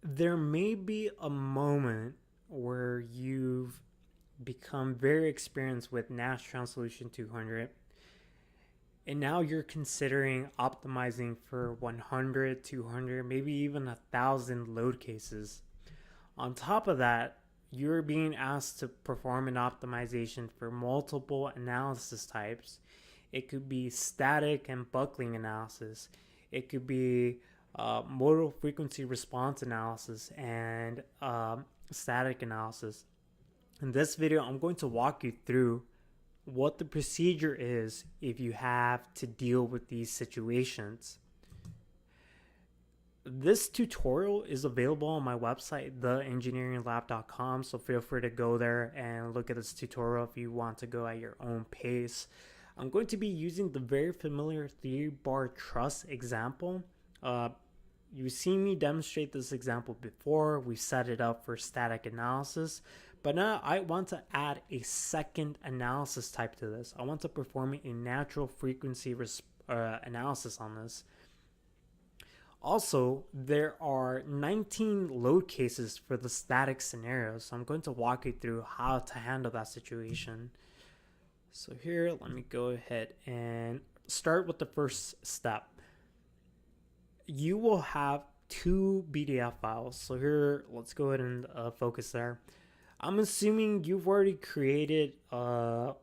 There may be a moment where you've become very experienced with Nash Transolution 200, and now you're considering optimizing for 100, 200, maybe even 1,000 load cases. On top of that, you're being asked to perform an optimization for multiple analysis types. It could be static and buckling analysis. It could be modal frequency response analysis and static analysis. In this video, I'm going to walk you through what the procedure is if you have to deal with these situations. This tutorial is available on my website, theengineeringlab.com, so feel free to go there and look at this tutorial if you want to go at your own pace. I'm going to be using the very familiar 3-bar truss example. You've seen me demonstrate this example before. We set it up for static analysis, but now I want to add a second analysis type to this. I want to perform a natural frequency analysis on this. Also, there are 19 load cases for the static scenario, so I'm going to walk you through how to handle that situation. So here, let me go ahead and start with the first step. You will have two BDF files. So here, let's go ahead and focus there. I'm assuming you've already created a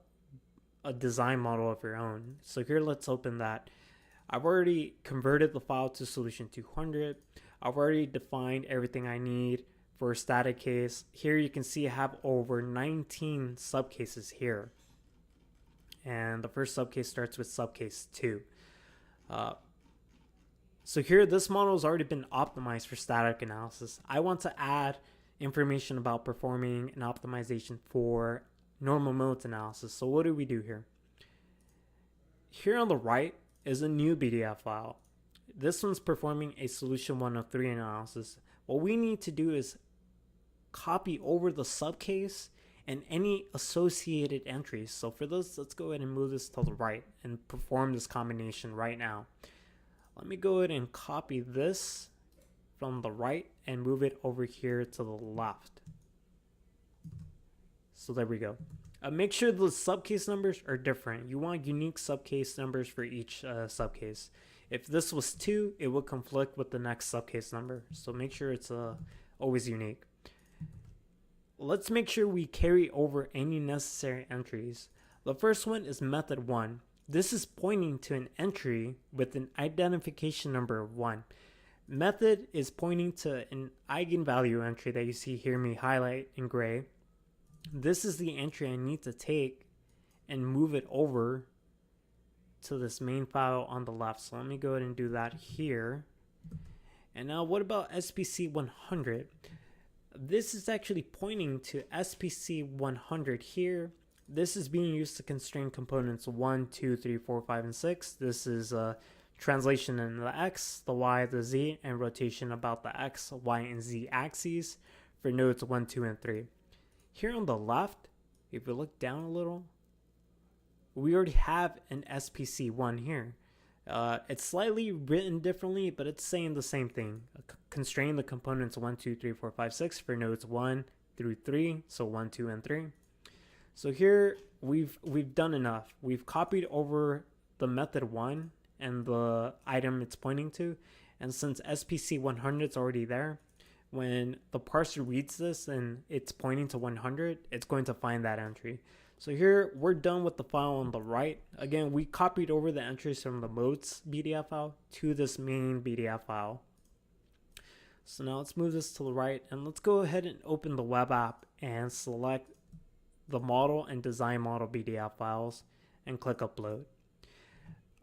design model of your own. So here, let's open that. I've already converted the file to solution 200. I've already defined everything I need for a static case. Here you can see I have over 19 subcases here. And the first subcase starts with subcase 2. So here, this model has already been optimized for static analysis. I want to add information about performing an optimization for normal modes analysis. So what do we do here? Here on the right is a new BDF file. This one's performing a solution 103 analysis. What we need to do is copy over the subcase and any associated entries. So for this, let's go ahead and move this to the right and perform this combination right now. Let me go ahead and copy this from the right and move it over here to the left. So there we go. Make sure the subcase numbers are different. You want unique subcase numbers for each subcase. If this was 2, it would conflict with the next subcase number. So make sure it's always unique. Let's make sure we carry over any necessary entries. The first one is method 1. This is pointing to an entry with an identification number of 1. Method is pointing to an eigenvalue entry that you see here me highlight in gray. This is the entry I need to take and move it over to this main file on the left. So let me go ahead and do that here. And now what about SPC 100? This is actually pointing to SPC 100 here. This is being used to constrain components 1, 2, 3, 4, 5, and 6. This is translation in the X, the Y, the Z, and rotation about the X, Y, and Z axes for nodes 1, 2, and 3. Here on the left, if we look down a little, we already have an SPC1 here. It's slightly written differently, but it's saying the same thing. Constrain the components 1, 2, 3, 4, 5, 6 for nodes 1 through 3, so 1, 2, and 3. So here we've done enough. We've copied over the method 1 and the item it's pointing to, and since SPC 100 is already there, when the parser reads this and it's pointing to 100, it's going to find that entry. So here we're done with the file on the right. Again, we copied over the entries from the modes BDF file to this main BDF file. So now let's move this to the right and let's go ahead and open the web app and select the model and design model BDF files and click upload.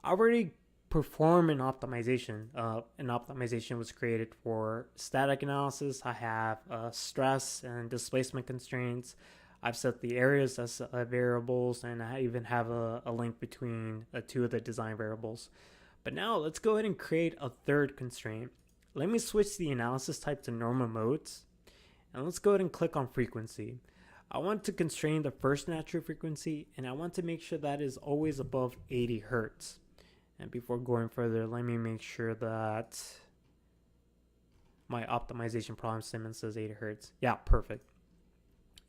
I already perform an optimization. An optimization was created for static analysis. I have stress and displacement constraints. I've set the areas as variables, and I even have a link between two of the design variables. But now let's go ahead and create a third constraint. Let me switch the analysis type to normal modes, and let's go ahead and click on frequency. I want to constrain the first natural frequency, and I want to make sure that is always above 80 Hertz. And before going further, let me make sure that My optimization problem statement says 80 hertz. Yeah, perfect.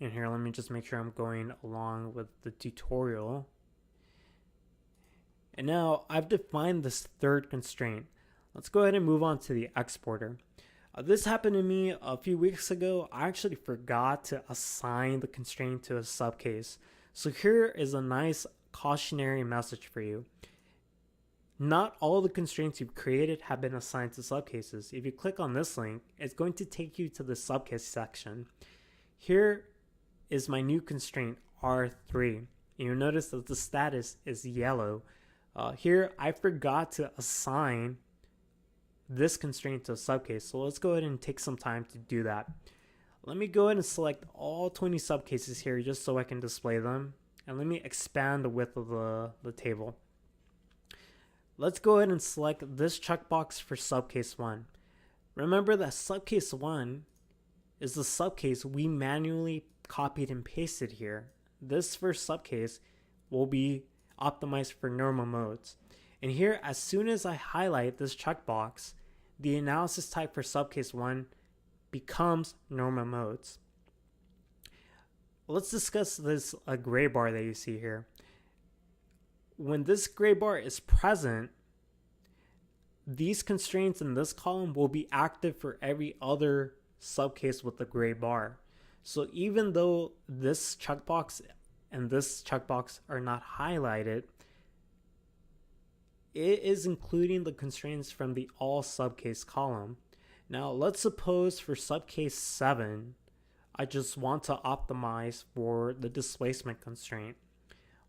And here, let me just make sure I'm going along with the tutorial. And now I've defined this third constraint. Let's go ahead and move on to the exporter. This happened to me a few weeks ago. I actually forgot to assign the constraint to a subcase. So here is a nice cautionary message for you. Not all the constraints you've created have been assigned to subcases. If you click on this link, it's going to take you to the subcase section. Here is my new constraint, R3. And you'll notice that the status is yellow. Here, I forgot to assign this constraint to a subcase. So let's go ahead and take some time to do that. Let me go ahead and select all 20 subcases here just so I can display them. And let me expand the width of the table. Let's go ahead and select this checkbox for subcase 1. Remember that subcase 1 is the subcase we manually copied and pasted here. This first subcase will be optimized for normal modes. And here, as soon as I highlight this checkbox, the analysis type for subcase 1 becomes normal modes. Let's discuss this gray bar that you see here. When this gray bar is present, these constraints in this column will be active for every other subcase with the gray bar. So even though this checkbox and this checkbox are not highlighted, it is including the constraints from the all subcase column. Now let's suppose for subcase 7, I just want to optimize for the displacement constraint.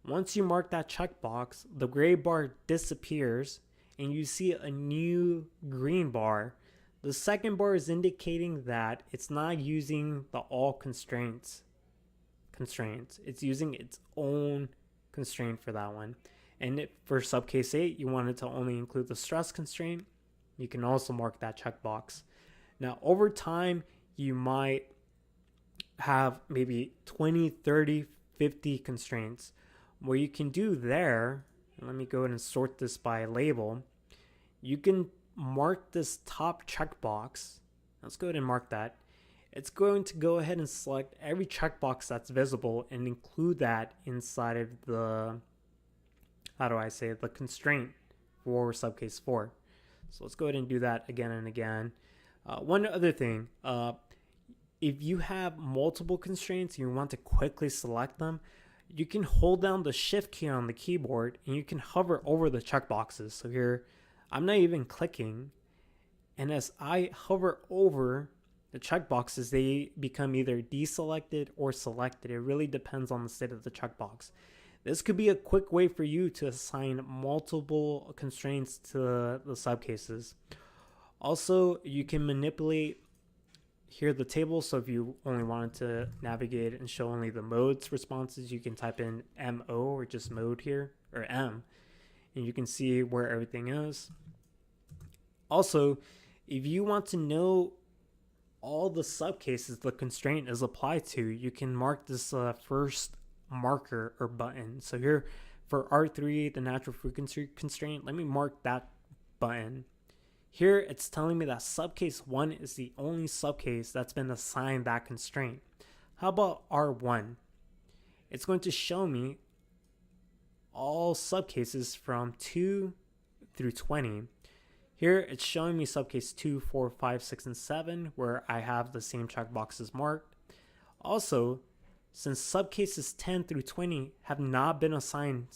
Once you mark that checkbox, the gray bar disappears and you see a new green bar. The second bar is indicating that it's not using the all constraints. It's using its own constraint for that one. And for subcase 8, you want it to only include the stress constraint. You can also mark that checkbox. Now, over time, you might have maybe 20, 30, 50 constraints. What you can do there, and let me go ahead and sort this by label. You can mark this top checkbox. Let's go ahead and mark that. It's going to go ahead and select every checkbox that's visible and include that inside of the, the constraint for subcase 4. So let's go ahead and do that again and again. One other thing, if you have multiple constraints and you want to quickly select them, you can hold down the shift key on the keyboard and you can hover over the checkboxes. So here, I'm not even clicking. And as I hover over the checkboxes, they become either deselected or selected. It really depends on the state of the checkbox. This could be a quick way for you to assign multiple constraints to the subcases. Also, you can manipulate here the table. So if you only wanted to navigate and show only the modes responses, you can type in MO or just mode here, or M, and you can see where everything is. Also, if you want to know all the subcases the constraint is applied to, you can mark this first marker or button. So here for R3, the natural frequency constraint, let me mark that button. Here it's telling me that subcase 1 is the only subcase that's been assigned that constraint. How about R1? It's going to show me all subcases from 2 through 20. Here it's showing me subcase 2, 4, 5, 6, and 7 where I have the same checkboxes marked. Also, since subcases 10 through 20 have not been assigned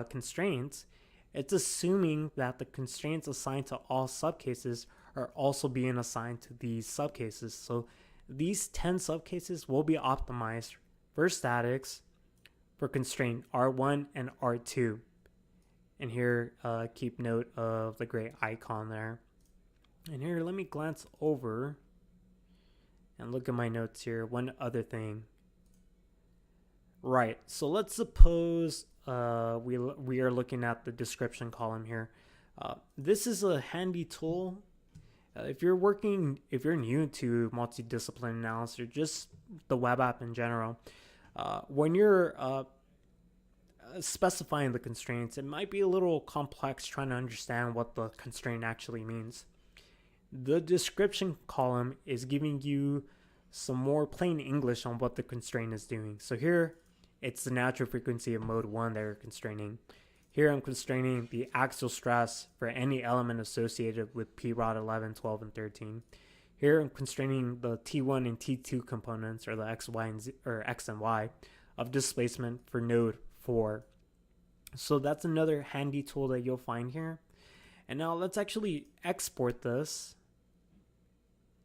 constraints, it's assuming that the constraints assigned to all subcases are also being assigned to these subcases. So these 10 subcases will be optimized for statics for constraint R1 and R2. And here, keep note of the gray icon there. And here, let me glance over and look at my notes here. One other thing. Right, so let's suppose we are looking at the description column here. This is a handy tool. If you're new to multidiscipline analysis or just the web app in general, when you're specifying the constraints, it might be a little complex trying to understand what the constraint actually means. The description column is giving you some more plain English on what the constraint is doing. So here, it's the natural frequency of mode 1 that you're constraining. Here I'm constraining the axial stress for any element associated with P-rod 11, 12, and 13. Here I'm constraining the T1 and T2 components, or the X, Y, and Z, or X and Y, of displacement for node 4. So that's another handy tool that you'll find here. And now let's actually export this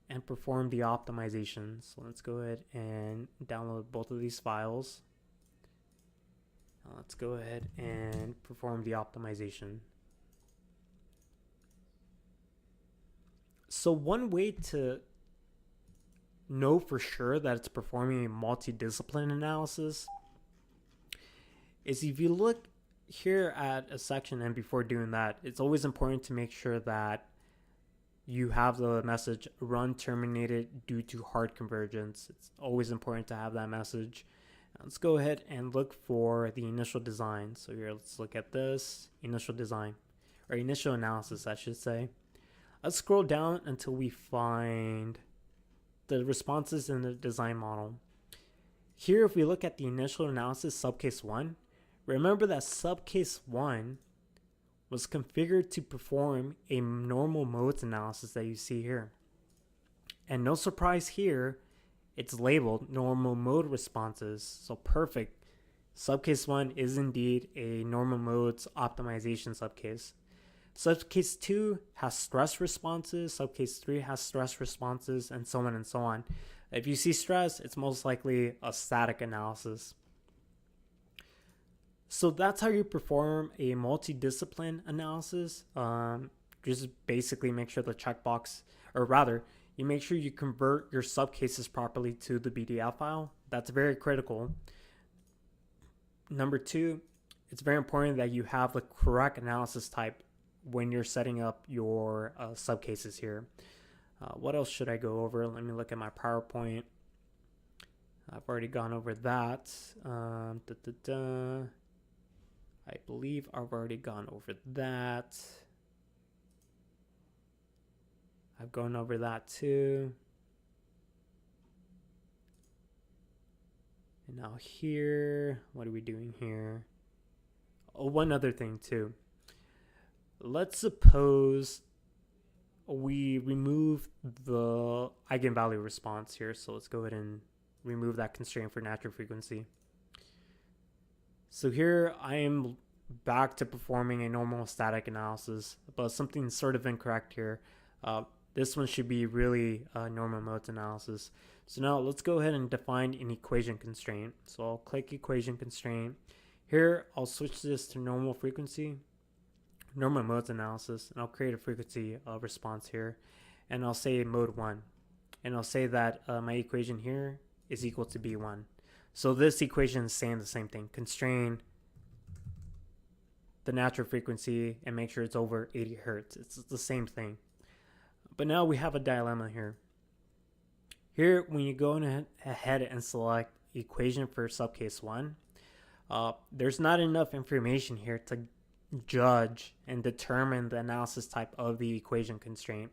and perform the optimization. So let's go ahead and download both of these files. Now let's go ahead and perform the optimization. So one way to know for sure that it's performing a multidiscipline analysis is if you look here at a section, and before doing that, it's always important to make sure that you have the message run terminated due to hard convergence. It's always important to have that message. Let's go ahead and look for the initial design. So here, let's look at this initial design, or initial analysis, I should say. Let's scroll down until we find the responses in the design model. Here, if we look at the initial analysis subcase 1, remember that subcase 1 was configured to perform a normal modes analysis that you see here. And no surprise here, it's labeled normal mode responses. So perfect. Subcase 1 is indeed a normal modes optimization subcase. Subcase 2 has stress responses, subcase 3 has stress responses, and so on and so on. If you see stress, it's most likely a static analysis. So that's how you perform a multidiscipline analysis. Just basically make sure the checkbox, or rather, you make sure you convert your subcases properly to the BDF file. That's very critical. Number 2, it's very important that you have the correct analysis type when you're setting up your subcases here. What else should I go over? Let me look at my PowerPoint. I've already gone over that. I believe I've already gone over that. I've gone over that too. And now here, what are we doing here? Oh, one other thing too. Let's suppose we remove the eigenvalue response here. So let's go ahead and remove that constraint for natural frequency. So here I am back to performing a normal static analysis, but something's sort of incorrect here. This one should be really a normal modes analysis. So now let's go ahead and define an equation constraint. So I'll click equation constraint. Here I'll switch this to normal frequency, normal modes analysis, and I'll create a frequency response here. And I'll say mode 1. And I'll say that my equation here is equal to B1. So this equation is saying the same thing. Constrain the natural frequency and make sure it's over 80 hertz. It's the same thing. But now we have a dilemma here. Here, when you go ahead and select equation for subcase 1, there's not enough information here to judge and determine the analysis type of the equation constraint.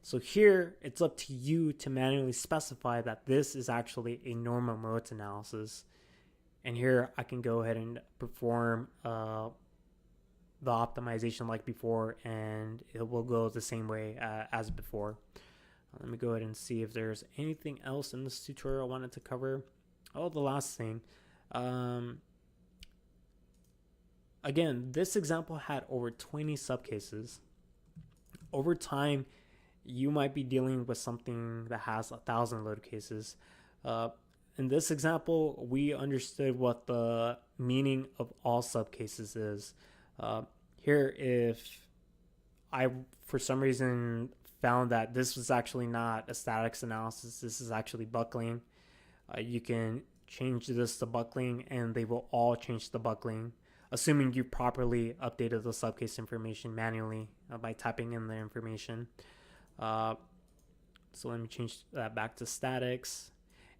So here, it's up to you to manually specify that this is actually a normal modes analysis. And here I can go ahead and perform the optimization like before, and it will go the same way as before. Let me go ahead and see if there's anything else in this tutorial I wanted to cover. Oh, the last thing. Again, this example had over 20 subcases. Over time, you might be dealing with something that has 1,000 load cases. In this example, we understood what the meaning of all subcases is. Here, if I, for some reason, found that this was actually not a statics analysis, this is actually buckling, you can change this to buckling, and they will all change to buckling, assuming you properly updated the subcase information manually by typing in the information. So let me change that back to statics.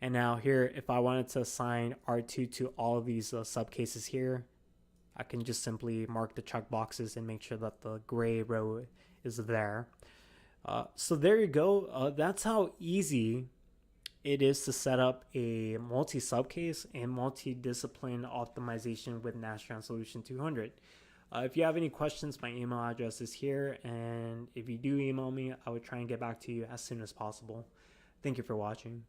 And now here, if I wanted to assign R2 to all of these subcases here, I can just simply mark the checkboxes and make sure that the gray row is there. So there you go. That's how easy it is to set up a multi-subcase and multi-discipline optimization with Nastran Solution 200. If you have any questions, my email address is here, and if you do email me, I would try and get back to you as soon as possible. Thank you for watching.